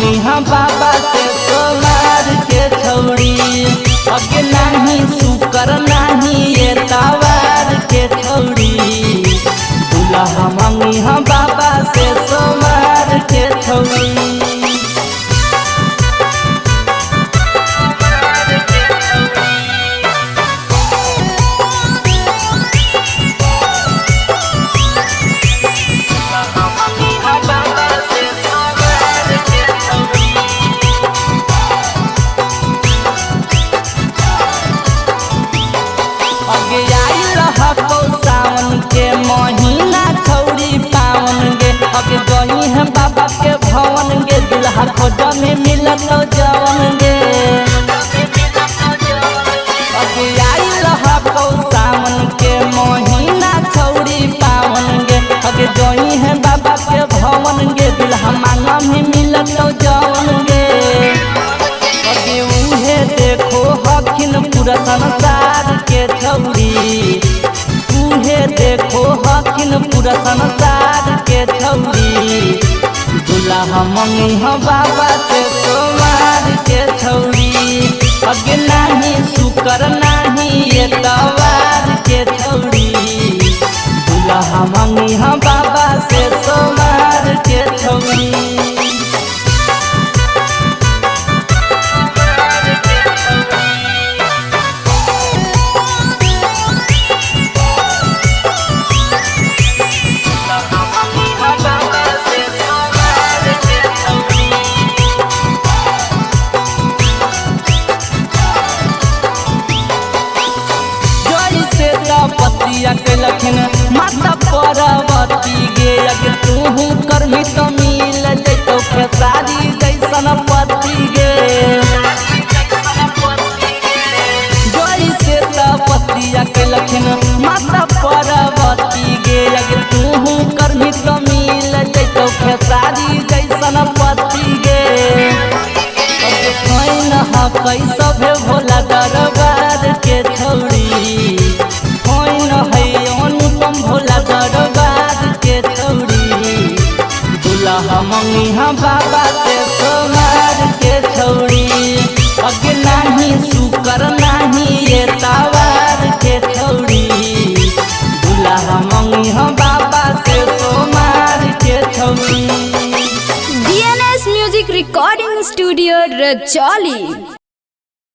मंगी हम बाबा से सोमार के छौड़ी अगे नहीं सुकर नहीं ये तवार के छौड़ी दूल्हा मंगी हम बाबा से सोमार के छौड़ी। सावन के महीना छौड़ी पावन गे अगे गई है बाबा के भवन गे दुल्हा खोज में मिलत जवन गे अगे आई रहो सावन के महीना छौड़ी पावन गे अगे गई है बाबा के भवन गे दुल्हा मांगा में मिलत जवन गे अगे उहे देखो हखिन पूरा संसार के छौड़ी देखो हखिन पूरा संसार के छौड़ी दूल्हा मंगी हम बाबा से सोमार के छौड़ी अगे नहीं सुकर नहीं ये तवार के छौड़ी दूल्हा मंगी हम बाबा से सोमार के छौड़ी। पतिया के लखन माता परवती गे अगे तू करमी तो मिल जैतो खेसारी जैसन पति गे जोई से पतिया के लखन माता परवती गे अगे तू करमी तो मिल जैतो खेसारी जैसन पति गे अगे कैन कैसा भे भोला दरबार के छौड़ी दूल्हा मंगी हम बाबा से सोमार के छौड़ी अगे नहीं सुकर नहीं ये तवार के छौड़ी दूल्हा मंगी हम बाबा से सोमार के छौड़ी। DNS music recording studio Rajauli.